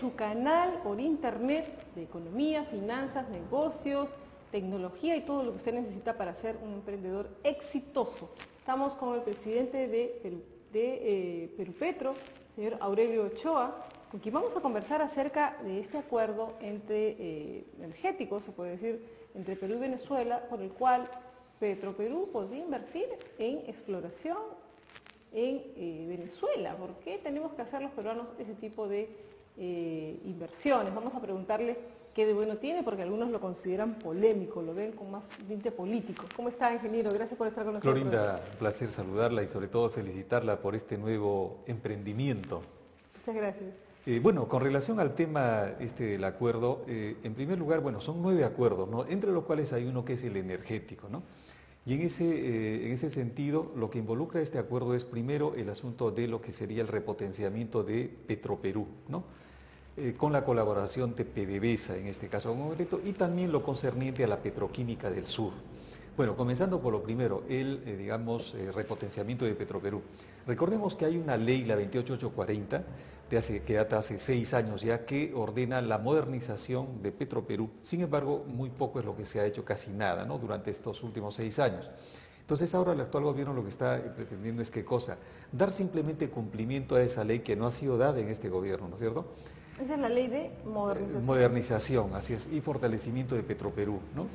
su canal por internet de economía, finanzas, negocios, tecnología y todo lo que usted necesita para ser un emprendedor exitoso. Estamos con el presidente de Perupetro, señor Aurelio Ochoa, con quien vamos a conversar acerca de este acuerdo energético, se puede decir, entre Perú y Venezuela, por el cual Petroperú podría invertir en exploración en Venezuela. ¿Por qué tenemos que hacer los peruanos ese tipo de inversiones? Vamos a preguntarle qué de bueno tiene, porque algunos lo consideran polémico, lo ven con más tinte político. ¿Cómo está, ingeniero? Gracias por estar con nosotros. Clorinda, un placer saludarla y sobre todo felicitarla por este nuevo emprendimiento. Muchas gracias. Bueno, con relación al tema del acuerdo, en primer lugar, bueno, son 9 acuerdos, ¿no? Entre los cuales hay uno que es el energético, ¿no? Y en ese sentido, lo que involucra este acuerdo es primero el asunto de lo que sería el repotenciamiento de Petroperú, ¿no? Con la colaboración de PDVSA en este caso concreto, y también lo concerniente a la petroquímica del sur. Bueno, comenzando por lo primero, el repotenciamiento de Petroperú. Recordemos que hay una ley, la 28840, que data hace 6 años ya, que ordena la modernización de Petroperú. Sin embargo, muy poco es lo que se ha hecho, casi nada, ¿no?, durante estos últimos 6 años. Entonces ahora el actual gobierno lo que está pretendiendo es ¿qué cosa? Dar simplemente cumplimiento a esa ley que no ha sido dada en este gobierno, ¿no es cierto? Esa es la ley de modernización. Modernización, así es, y fortalecimiento de Petroperú, ¿no?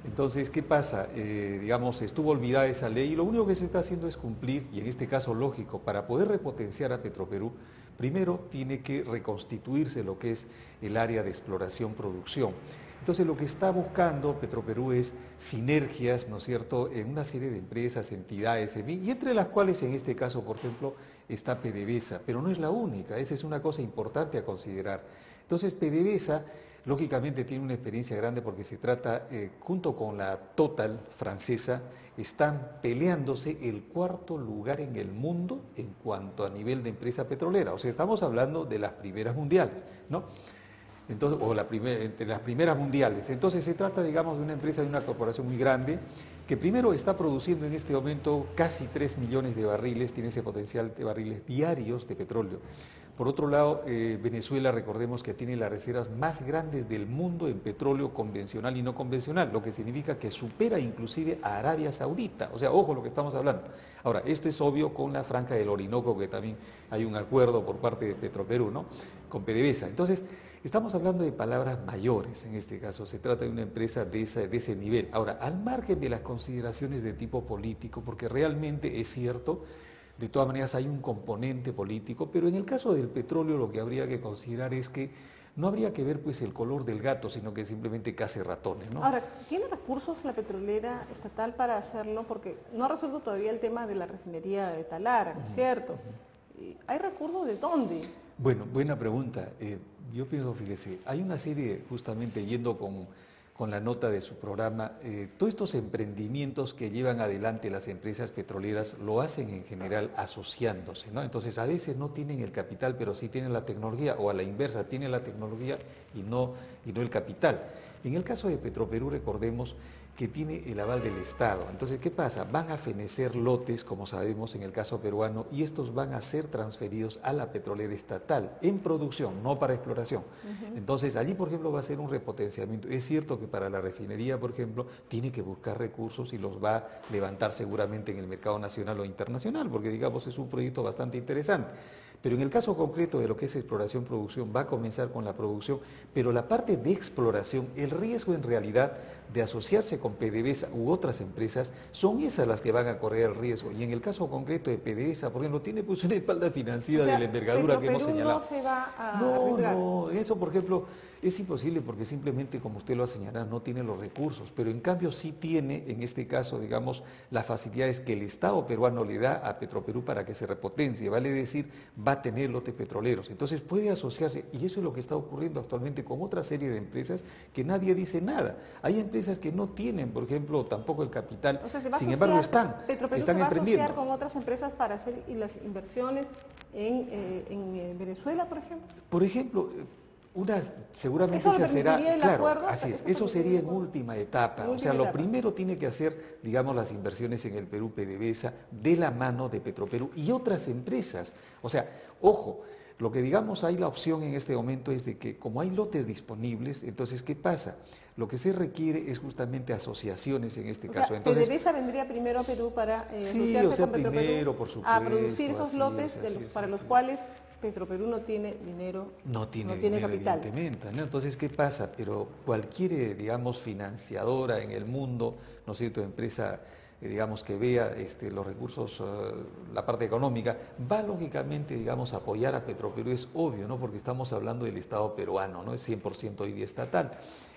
Entonces, ¿qué pasa? Estuvo olvidada esa ley y lo único que se está haciendo es cumplir, y en este caso lógico, para poder repotenciar a Petroperú, primero tiene que reconstituirse lo que es el área de exploración-producción. Entonces, lo que está buscando Petroperú es sinergias, ¿no es cierto?, en una serie de empresas, entidades, y entre las cuales, en este caso, por ejemplo, está PDVSA, pero no es la única, esa es una cosa importante a considerar. Entonces, PDVSA, lógicamente, tiene una experiencia grande porque se trata, junto con la Total francesa, están peleándose el 4º lugar en el mundo en cuanto a nivel de empresa petrolera. O sea, estamos hablando de las primeras mundiales, ¿no? Entonces, entre las primeras mundiales. Entonces se trata, digamos, de una empresa, de una corporación muy grande, que primero está produciendo en este momento casi 3 millones de barriles, tiene ese potencial de barriles diarios de petróleo. Por otro lado, Venezuela, recordemos que tiene las reservas más grandes del mundo en petróleo convencional y no convencional, lo que significa que supera inclusive a Arabia Saudita. O sea, ojo lo que estamos hablando. Ahora, esto es obvio con la Franja del Orinoco, que también hay un acuerdo por parte de Petroperú, ¿no?, con PDVSA. Entonces, estamos hablando de palabras mayores, en este caso, se trata de una empresa de ese nivel. Ahora, al margen de las consideraciones de tipo político, porque realmente es cierto, de todas maneras hay un componente político, pero en el caso del petróleo lo que habría que considerar es que no habría que ver pues el color del gato, sino que simplemente cace ratones, ¿no? Ahora, ¿tiene recursos la petrolera estatal para hacerlo? Porque no ha resuelto todavía el tema de la refinería de Talara, ¿no es cierto? ¿Hay recursos de dónde? Bueno, buena pregunta. Yo pienso, fíjese, hay una serie, justamente yendo con la nota de su programa, todos estos emprendimientos que llevan adelante las empresas petroleras lo hacen en general asociándose, ¿no? Entonces a veces no tienen el capital, pero sí tienen la tecnología, o a la inversa, tienen la tecnología y no el capital. En el caso de Petroperú, recordemos que tiene el aval del Estado. Entonces, ¿qué pasa? Van a fenecer lotes, como sabemos en el caso peruano, y estos van a ser transferidos a la petrolera estatal, en producción, no para exploración. Entonces, allí, por ejemplo, va a ser un repotenciamiento. Es cierto que para la refinería, por ejemplo, tiene que buscar recursos y los va a levantar seguramente en el mercado nacional o internacional, porque, digamos, es un proyecto bastante interesante. Pero en el caso concreto de lo que es exploración-producción, va a comenzar con la producción, pero la parte de exploración, el riesgo en realidad de asociarse con PDVSA u otras empresas, son esas las que van a correr el riesgo. Y en el caso concreto de PDVSA, por ejemplo, tiene pues una espalda financiera de la envergadura que hemos señalado. No se va a No, eso por ejemplo es imposible porque simplemente, como usted lo ha señalado, no tiene los recursos, pero en cambio sí tiene, en este caso, digamos, las facilidades que el Estado peruano le da a Petroperú para que se repotencie, vale decir, va a tener lotes petroleros. Entonces puede asociarse, y eso es lo que está ocurriendo actualmente con otra serie de empresas que nadie dice nada. Hay empresas que no tienen, por ejemplo, tampoco el capital, o sea, se va sin a embargo Petroperú están se va a emprendiendo. asociar con otras empresas para hacer las inversiones en Venezuela, por ejemplo. Por ejemplo, seguramente ¿Eso se será, claro, acuerdo? así es, eso sería en última etapa, o sea, lo etapa. primero tiene que hacer, digamos, las inversiones en el Perú PDVSA de la mano de Petroperú y otras empresas, o sea, ojo, Lo que digamos hay la opción en este momento es de que como hay lotes disponibles, entonces ¿qué pasa? Lo que se requiere es justamente asociaciones en este caso. Sea, Entonces, PDVSA vendría primero a Perú para sí, asociarse o sea, con Petroperú primero, por supuesto, a producir esos así lotes es, para los así es. cuales Petroperú no tiene dinero, No tiene no tiene dinero, capital. evidentemente, ¿no? Entonces, ¿qué pasa? Pero cualquier, digamos, financiadora en el mundo, ¿no es cierto?, empresa, digamos, que vea los recursos, la parte económica, va lógicamente, digamos, a apoyar a Petroperú, es obvio, ¿no?, porque estamos hablando del Estado peruano, ¿no?, es 100% hoy día estatal.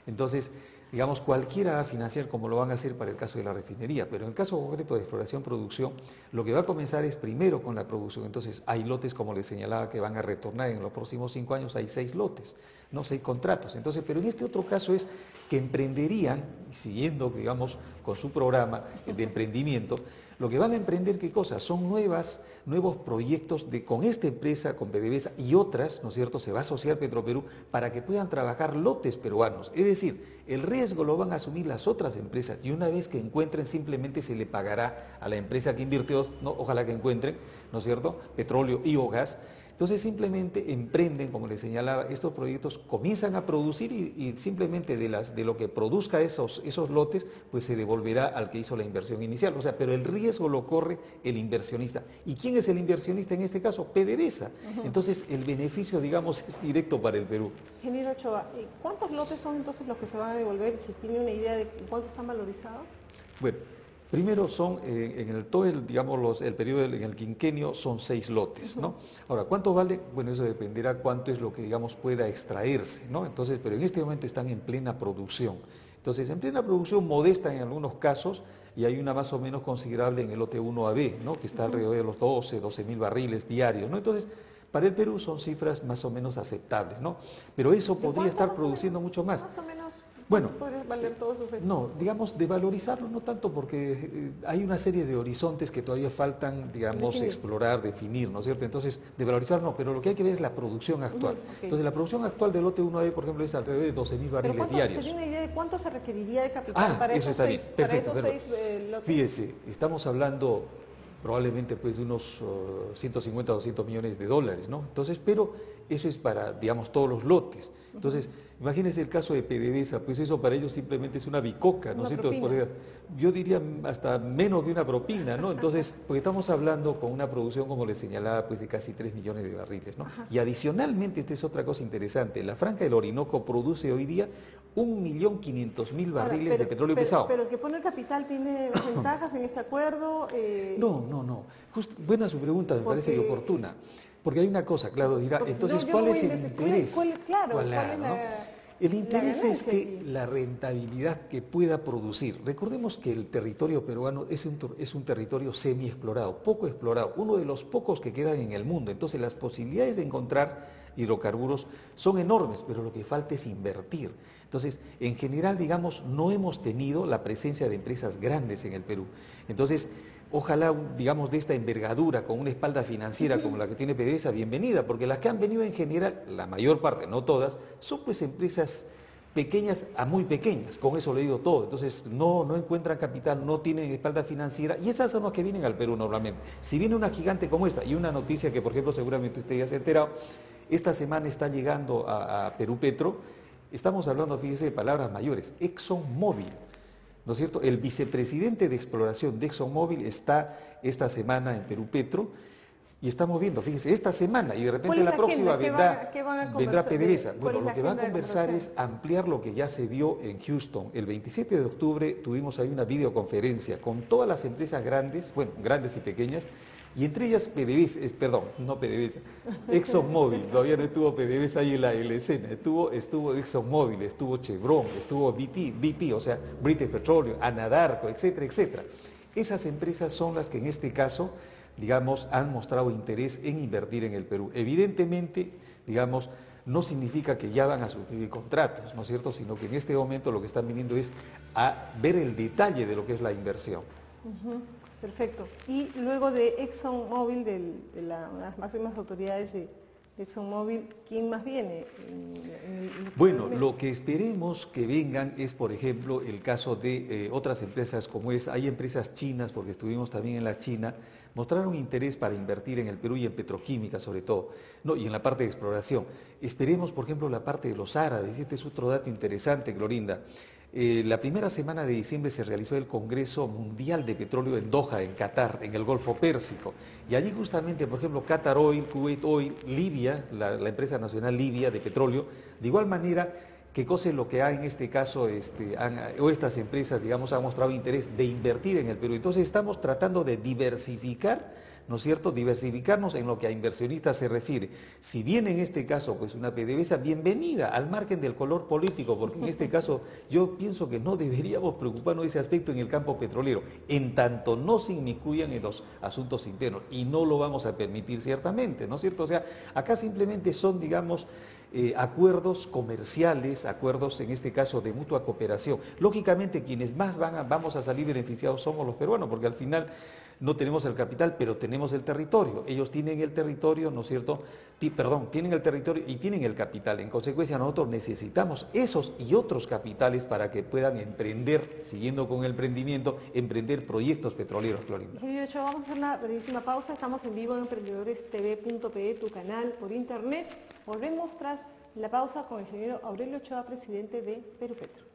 Entonces, digamos, cualquiera va a financiar como lo van a hacer para el caso de la refinería, pero en el caso concreto de exploración-producción, lo que va a comenzar es primero con la producción. Entonces, hay lotes, como les señalaba, que van a retornar en los próximos 5 años, hay 6 lotes, no 6 contratos. Entonces, pero en este otro caso es que emprenderían, siguiendo, digamos, con su programa de emprendimiento, lo que van a emprender, ¿qué cosas? Son nuevos proyectos con esta empresa, con PDVSA y otras, ¿no es cierto? Se va a asociar Petroperú para que puedan trabajar lotes peruanos. Es decir, el riesgo lo van a asumir las otras empresas y una vez que encuentren simplemente se le pagará a la empresa que invirtió, ¿no? Ojalá que encuentren, ¿no es cierto?, petróleo y o gas. Entonces simplemente emprenden, como les señalaba, estos proyectos comienzan a producir y simplemente de lo que produzca esos lotes, pues se devolverá al que hizo la inversión inicial. O sea, pero el riesgo lo corre el inversionista. ¿Y quién es el inversionista en este caso? PDVSA. Entonces el beneficio, digamos, es directo para el Perú. Ingeniero Ochoa, ¿cuántos lotes son entonces los que se van a devolver? Si tiene una idea de cuánto están valorizados. Bueno, primero son, digamos, el periodo en el quinquenio son 6 lotes, ¿no? Ahora, ¿cuánto vale? Bueno, eso dependerá cuánto es lo que, digamos, pueda extraerse, ¿no? Entonces, pero en este momento están en plena producción. Entonces, en plena producción modesta en algunos casos, y hay una más o menos considerable en el lote 1AB, ¿no?, que está alrededor de los 12 mil barriles diarios, ¿no? Entonces, para el Perú son cifras más o menos aceptables, ¿no? Pero eso podría estar produciendo mucho más. Más o menos. Bueno, ¿Puede valer todos esos no, digamos, de valorizarlo no tanto porque hay una serie de horizontes que todavía faltan, digamos, explorar, definir, ¿no es cierto? Entonces, de valorizar no, pero lo que hay que ver es la producción actual. Okay. Entonces, la producción actual del lote 1A, por ejemplo, es alrededor de 12 mil barriles diarios. ¿Se tiene una idea de cuánto se requeriría de capital para eso esos está bien. Perfecto, para esos 6 lotes? Fíjese, estamos hablando probablemente pues de unos 150 o 200 millones de dólares, ¿no? Entonces, pero eso es para, digamos, todos los lotes. Entonces, imagínense el caso de PDVSA, pues eso para ellos simplemente es una bicoca, ¿no es cierto? Yo diría hasta menos que una propina, ¿no? Entonces, porque estamos hablando con una producción, como les señalaba, pues de casi 3 millones de barriles, ¿no? Y adicionalmente, esta es otra cosa interesante, la Franja del Orinoco produce hoy día 1.500.000 barriles de petróleo pesado. Pero el que pone el capital tiene ventajas en este acuerdo. No. Buena su pregunta, me parece oportuna. Porque hay una cosa, claro, dirá, entonces, ¿cuál es el interés? El interés es que la rentabilidad que pueda producir. Recordemos que el territorio peruano es un territorio semi-explorado, poco explorado, uno de los pocos que quedan en el mundo. Entonces, las posibilidades de encontrar hidrocarburos son enormes, pero lo que falta es invertir. Entonces, en general, digamos, no hemos tenido la presencia de empresas grandes en el Perú. Entonces, ojalá, digamos, de esta envergadura, con una espalda financiera como la que tiene PDVSA, bienvenida, porque las que han venido en general, la mayor parte, no todas, son pues empresas pequeñas a muy pequeñas, con eso le digo todo. Entonces, no encuentran capital, no tienen espalda financiera, y esas son las que vienen al Perú normalmente. Si viene una gigante como esta, y una noticia que, por ejemplo, seguramente usted ya se ha enterado, esta semana está llegando a Perú Petro, estamos hablando, fíjese, de palabras mayores, ExxonMobil, ¿no es cierto? El vicepresidente de exploración de ExxonMobil está esta semana en Perú Petro y estamos viendo, fíjense, esta semana y de repente la próxima vendrá PDVSA. Bueno, lo que van a conversar es ampliar lo que ya se vio en Houston. El 27 de octubre tuvimos ahí una videoconferencia con todas las empresas grandes, bueno, grandes y pequeñas, y entre ellas ExxonMobil, todavía no estuvo PDVSA ahí en la escena, estuvo ExxonMobil, estuvo Chevron, estuvo BP, o sea, British Petroleum, Anadarko, etcétera, etcétera. Esas empresas son las que en este caso, digamos, han mostrado interés en invertir en el Perú. Evidentemente, digamos, no significa que ya van a suscribir contratos, ¿no es cierto?, sino que en este momento lo que están viniendo es a ver el detalle de lo que es la inversión. Perfecto. Y luego de ExxonMobil, de las máximas autoridades de ExxonMobil, ¿quién más viene? Bueno, lo que esperemos que vengan es, por ejemplo, el caso de otras empresas como hay empresas chinas, porque estuvimos también en la China, mostraron interés para invertir en el Perú y en petroquímica sobre todo, no, y en la parte de exploración. Esperemos, por ejemplo, la parte de los árabes, este es otro dato interesante, Glorinda. La primera semana de diciembre se realizó el Congreso Mundial de Petróleo en Doha, en Qatar, en el Golfo Pérsico. Y allí justamente, por ejemplo, Qatar Oil, Kuwait Oil, Libia, la empresa nacional libia de petróleo, de igual manera que cose lo que ha en este caso, o estas empresas, digamos, han mostrado interés de invertir en el Perú. Entonces estamos tratando de diversificar, ¿no es cierto?, diversificarnos en lo que a inversionistas se refiere. Si bien en este caso, pues una PDVSA, bienvenida, al margen del color político, porque en este caso yo pienso que no deberíamos preocuparnos de ese aspecto en el campo petrolero, en tanto no se inmiscuyan en los asuntos internos, y no lo vamos a permitir ciertamente, ¿no es cierto? O sea, acá simplemente son, digamos, acuerdos comerciales, acuerdos en este caso de mutua cooperación. Lógicamente quienes más vamos a salir beneficiados somos los peruanos, porque al final no tenemos el capital, pero tenemos el territorio. Ellos tienen el territorio, ¿no es cierto? Tienen el territorio y tienen el capital. En consecuencia, nosotros necesitamos esos y otros capitales para que puedan emprender, siguiendo con el emprendimiento, emprender proyectos petroleros, Glorinda. Ingeniero Ochoa, vamos a hacer una brevísima pausa. Estamos en vivo en emprendedorestv.pe, tu canal por internet. Volvemos tras la pausa con el ingeniero Aurelio Ochoa, presidente de Perupetro.